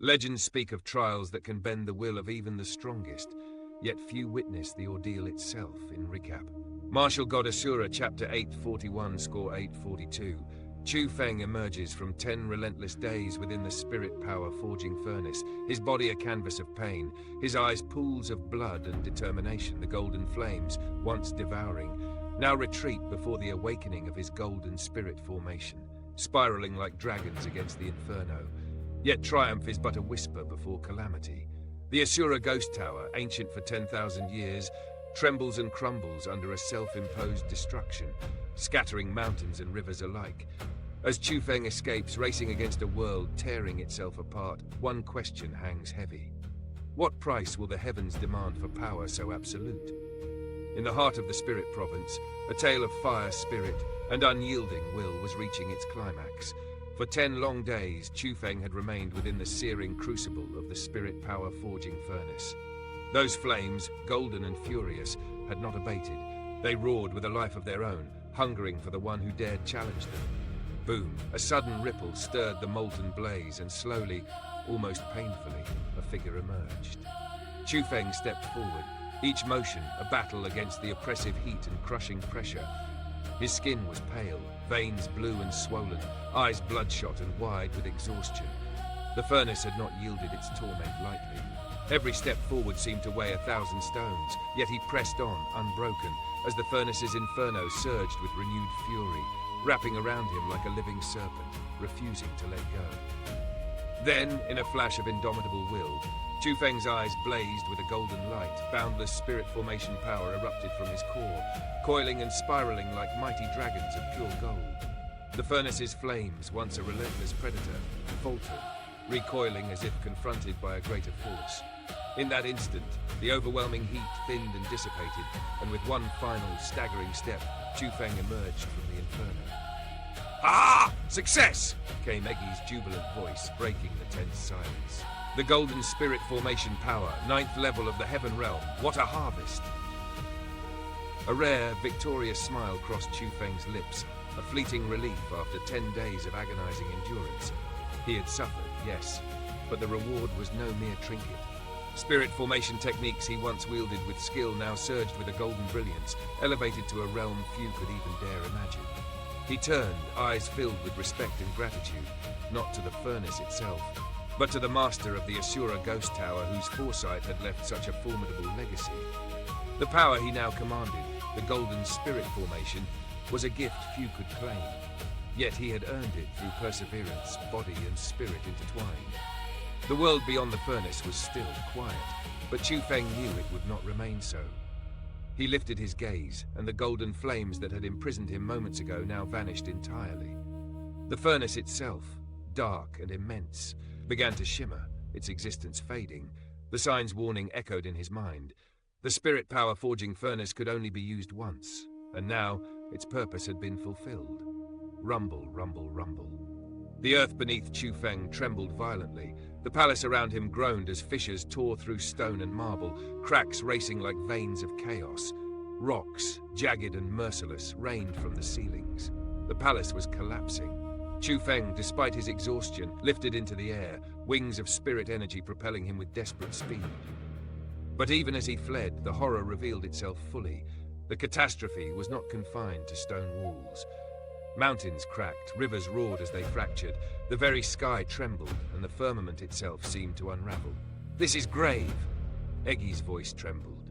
Legends speak of trials that can bend the will of even the strongest, yet few witness the ordeal itself. In recap, Martial God Asura, Chapter 841, Score 842. Chu Feng emerges from 10 relentless days within the spirit power forging furnace, his body a canvas of pain, his eyes pools of blood and determination. The golden flames, once devouring, now retreat before the awakening of his golden spirit formation, spiraling like dragons against the inferno. Yet triumph is but a whisper before calamity. The Asura Ghost Tower, ancient for 10,000 years, trembles and crumbles under a self-imposed destruction, scattering mountains and rivers alike. As Chu Feng escapes, racing against a world tearing itself apart, one question hangs heavy. What price will the heavens demand for power so absolute? In the heart of the Spirit Province, a tale of fire, spirit, and unyielding will was reaching its climax. For 10 long days, Chu Feng had remained within the searing crucible of the spirit power forging furnace. Those flames, golden and furious, had not abated. They roared with a life of their own, hungering for the one who dared challenge them. Boom! A sudden ripple stirred the molten blaze, and slowly, almost painfully, a figure emerged. Chu Feng stepped forward, each motion a battle against the oppressive heat and crushing pressure. His skin was pale, veins blue and swollen, eyes bloodshot and wide with exhaustion. The furnace had not yielded its torment lightly. Every step forward seemed to weigh 1,000 stones, yet he pressed on, unbroken, as the furnace's inferno surged with renewed fury, wrapping around him like a living serpent, refusing to let go. Then, in a flash of indomitable will, Chu Feng's eyes blazed with a golden light. Boundless spirit formation power erupted from his core, coiling and spiraling like mighty dragons of pure gold. The furnace's flames, once a relentless predator, faltered, recoiling as if confronted by a greater force. In that instant, the overwhelming heat thinned and dissipated, and with one final, staggering step, Chu Feng emerged from the inferno. "Ah! Success!" came Eggy's jubilant voice, breaking the tense silence. The golden spirit formation power, 9th level of the heaven realm. What a harvest! A rare, victorious smile crossed Chu Feng's lips, a fleeting relief after 10 days of agonizing endurance. He had suffered, yes, but the reward was no mere trinket. Spirit formation techniques he once wielded with skill now surged with a golden brilliance, elevated to a realm few could even dare imagine. He turned, eyes filled with respect and gratitude, not to the furnace itself, but to the master of the Asura Ghost Tower, whose foresight had left such a formidable legacy. The power he now commanded, the golden spirit formation, was a gift few could claim. Yet he had earned it through perseverance, body and spirit intertwined. The world beyond the furnace was still, quiet, but Chu Feng knew it would not remain so. He lifted his gaze, and the golden flames that had imprisoned him moments ago now vanished entirely. The furnace itself, dark and immense, began to shimmer, its existence fading. The sign's warning echoed in his mind. The spirit power forging furnace could only be used once, and now its purpose had been fulfilled. Rumble, rumble, rumble. The earth beneath Chu Feng trembled violently. The palace around him groaned as fissures tore through stone and marble, cracks racing like veins of chaos. Rocks, jagged and merciless, rained from the ceilings. The palace was collapsing. Chu Feng, despite his exhaustion, lifted into the air, wings of spirit energy propelling him with desperate speed. But even as he fled, the horror revealed itself fully. The catastrophe was not confined to stone walls. Mountains cracked, rivers roared as they fractured, the very sky trembled, and the firmament itself seemed to unravel. "This is grave!" Eggy's voice trembled.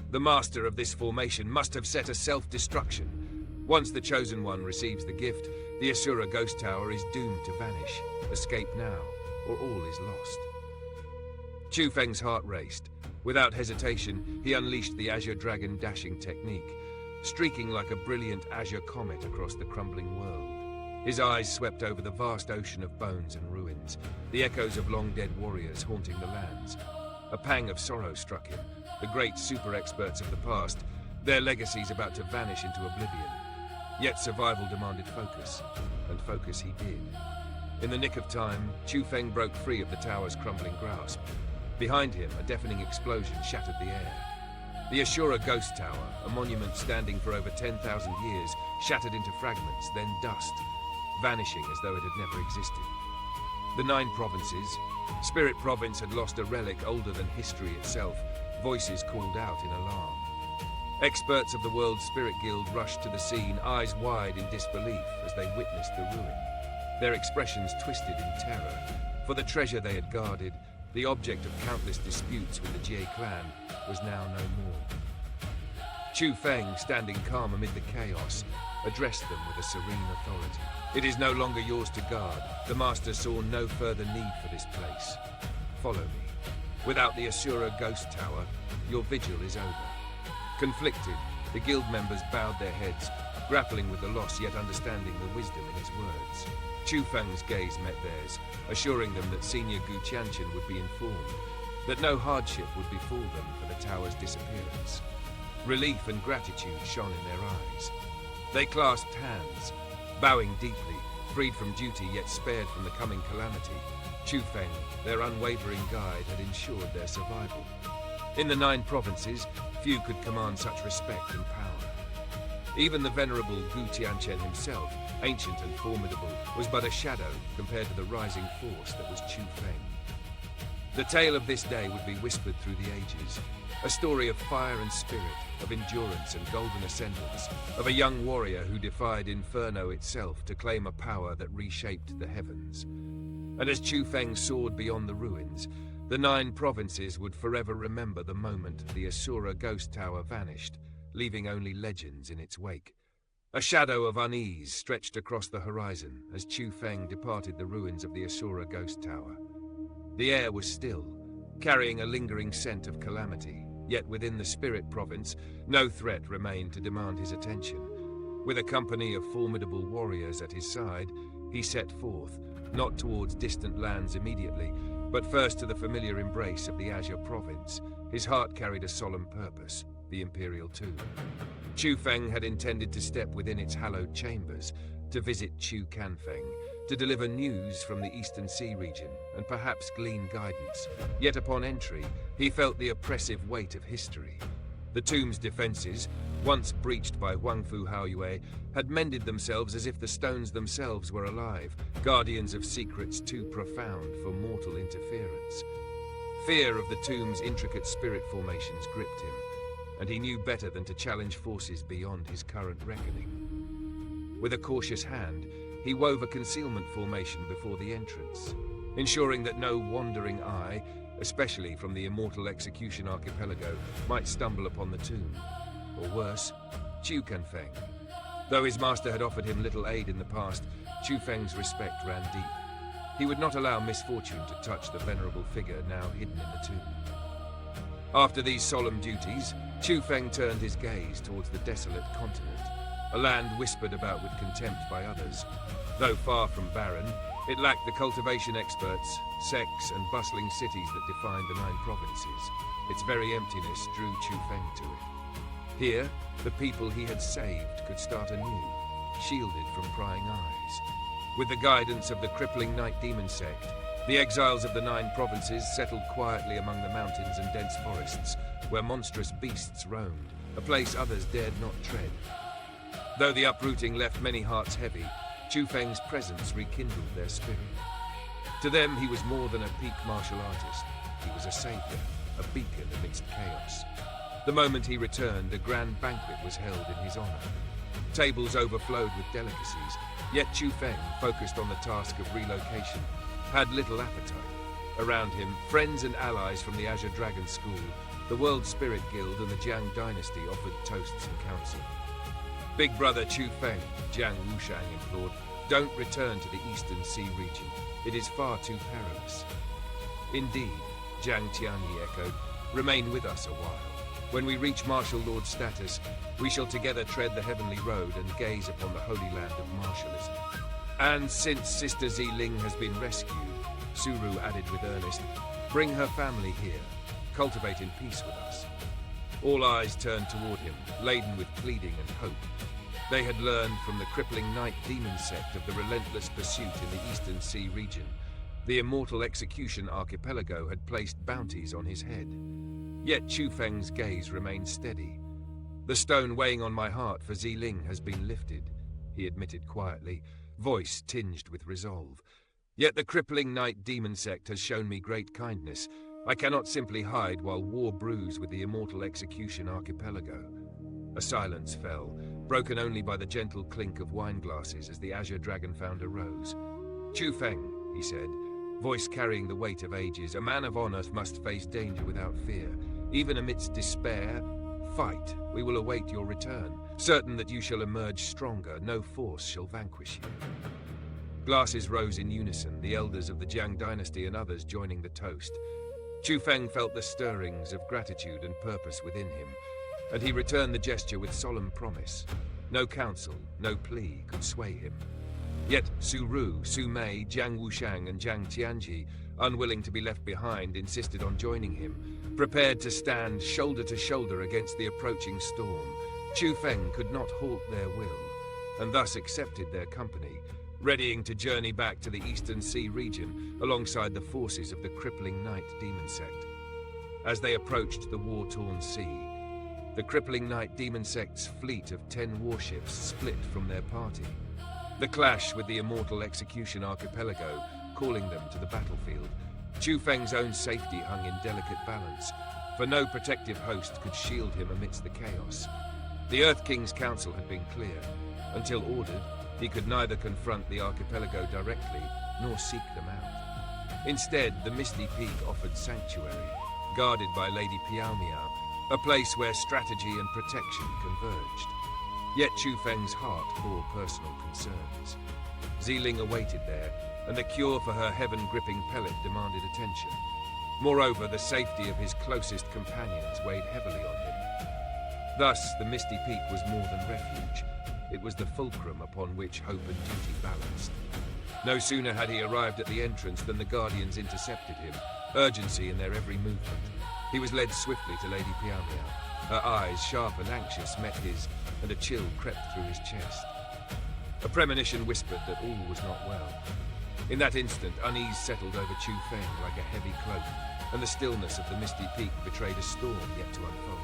"The master of this formation must have set a self-destruction. Once the Chosen One receives the gift, the Asura Ghost Tower is doomed to vanish. Escape now, or all is lost." Chu Feng's heart raced. Without hesitation, he unleashed the Azure Dragon dashing technique, streaking like a brilliant azure comet across the crumbling world. His eyes swept over the vast ocean of bones and ruins, the echoes of long-dead warriors haunting the lands. A pang of sorrow struck him. The great super-experts of the past, their legacies about to vanish into oblivion. Yet survival demanded focus, and focus he did. In the nick of time, Chu Feng broke free of the tower's crumbling grasp. Behind him, a deafening explosion shattered the air. The Asura Ghost Tower, a monument standing for over 10,000 years, shattered into fragments, then dust, vanishing as though it had never existed. The 9 provinces, Spirit Province had lost a relic older than history itself. Voices called out in alarm. Experts of the World Spirit Guild rushed to the scene, eyes wide in disbelief as they witnessed the ruin. Their expressions twisted in terror, for the treasure they had guarded, the object of countless disputes with the Jie clan, was now no more. Chu Feng, standing calm amid the chaos, addressed them with a serene authority. "It is no longer yours to guard. The Master saw no further need for this place. Follow me. Without the Asura Ghost Tower, your vigil is over." Conflicted, the guild members bowed their heads, grappling with the loss yet understanding the wisdom in his words. Chu Feng's gaze met theirs, assuring them that Senior Gu Qianqian would be informed, that no hardship would befall them for the tower's disappearance. Relief and gratitude shone in their eyes. They clasped hands, bowing deeply, freed from duty yet spared from the coming calamity. Chu Feng, their unwavering guide, had ensured their survival. In the 9 provinces, few could command such respect and power. Even the venerable Gu Qianqian himself, ancient and formidable, was but a shadow compared to the rising force that was Chu Feng. The tale of this day would be whispered through the ages, a story of fire and spirit, of endurance and golden ascendance, of a young warrior who defied inferno itself to claim a power that reshaped the heavens. And as Chu Feng soared beyond the ruins, the 9 provinces would forever remember the moment the Asura Ghost Tower vanished, leaving only legends in its wake. A shadow of unease stretched across the horizon as Chu Feng departed the ruins of the Asura Ghost Tower. The air was still, carrying a lingering scent of calamity, yet within the Spirit Province, no threat remained to demand his attention. With a company of formidable warriors at his side, he set forth, not towards distant lands immediately, but first to the familiar embrace of the Azure Province. His heart carried a solemn purpose, the Imperial Tomb. Chu Feng had intended to step within its hallowed chambers, to visit Chu Canfeng, to deliver news from the Eastern Sea region, and perhaps glean guidance. Yet upon entry, he felt the oppressive weight of history. The tomb's defenses, once breached by Huangfu Haoyue, had mended themselves as if the stones themselves were alive, guardians of secrets too profound for mortal interference. Fear of the tomb's intricate spirit formations gripped him, and he knew better than to challenge forces beyond his current reckoning. With a cautious hand, he wove a concealment formation before the entrance, ensuring that no wandering eye, especially from the immortal Execution Archipelago, might stumble upon the tomb. Or worse, Chu Canfeng. Though his master had offered him little aid in the past, Chu Feng's respect ran deep. He would not allow misfortune to touch the venerable figure now hidden in the tomb. After these solemn duties, Chu Feng turned his gaze towards the desolate continent, a land whispered about with contempt by others. Though far from barren, it lacked the cultivation experts, sects and bustling cities that defined the 9 provinces. Its very emptiness drew Chu Feng to it. Here, the people he had saved could start anew, shielded from prying eyes. With the guidance of the crippling Night Demon sect, the exiles of the 9 provinces settled quietly among the mountains and dense forests, where monstrous beasts roamed, a place others dared not tread. Though the uprooting left many hearts heavy, Chu Feng's presence rekindled their spirit. To them, he was more than a peak martial artist. He was a savior, a beacon amidst chaos. The moment he returned, a grand banquet was held in his honor. Tables overflowed with delicacies, yet Chu Feng, focused on the task of relocation, had little appetite. Around him, friends and allies from the Azure Dragon School, the World Spirit Guild and the Jiang Dynasty offered toasts and counsel. Big brother Chu Feng, Jiang Wushang implored, don't return to the Eastern Sea region. It is far too perilous. Indeed, Jiang Tianyi echoed, remain with us a while. When we reach Martial Lord status, we shall together tread the heavenly road and gaze upon the holy land of martialism. And since Sister Ziling has been rescued, Suru added with earnest, bring her family here, cultivate in peace with us. All eyes turned toward him, laden with pleading and hope. They had learned from the crippling Night Demon sect of the relentless pursuit in the Eastern Sea region. The immortal Execution Archipelago had placed bounties on his head. Yet Chu Feng's gaze remained steady. The stone weighing on my heart for Ziling has been lifted, he admitted quietly, voice tinged with resolve. Yet the crippling night demon sect has shown me great kindness. I cannot simply hide while war brews with the immortal execution archipelago. A silence fell, broken only by the gentle clink of wine glasses as the Azure Dragon Founder rose. "Chu Feng," he said, voice carrying the weight of ages, "a man of honor must face danger without fear. Even amidst despair, fight. We will await your return. Certain that you shall emerge stronger, no force shall vanquish you." Glasses rose in unison, the elders of the Jiang dynasty and others joining the toast. Chu Feng felt the stirrings of gratitude and purpose within him, and he returned the gesture with solemn promise. No counsel, no plea could sway him. Yet Su Ru, Su Mei, Jiang Wushang and Jiang Tianji, unwilling to be left behind, insisted on joining him, prepared to stand shoulder to shoulder against the approaching storm. Chu Feng could not halt their will, and thus accepted their company, readying to journey back to the Eastern Sea region alongside the forces of the crippling night demon sect. As they approached the war-torn sea, the crippling night demon sect's fleet of 10 warships split from their party. The clash with the immortal execution archipelago, calling them to the battlefield. Chu Feng's own safety hung in delicate balance, for no protective host could shield him amidst the chaos. The Earth King's counsel had been clear. Until ordered, he could neither confront the archipelago directly, nor seek them out. Instead, the Misty Peak offered sanctuary, guarded by Lady Piao Miao, a place where strategy and protection converged. Yet Chu Feng's heart bore personal concerns. Ziling awaited there, and the cure for her heaven-gripping pellet demanded attention. Moreover, the safety of his closest companions weighed heavily on him. Thus, the Misty Peak was more than refuge. It was the fulcrum upon which hope and duty balanced. No sooner had he arrived at the entrance than the Guardians intercepted him, urgency in their every movement. He was led swiftly to Lady Piao Miao. Her eyes, sharp and anxious, met his, and a chill crept through his chest. A premonition whispered that all was not well. In that instant, unease settled over Chu Feng like a heavy cloak, and the stillness of the Misty Peak betrayed a storm yet to unfold.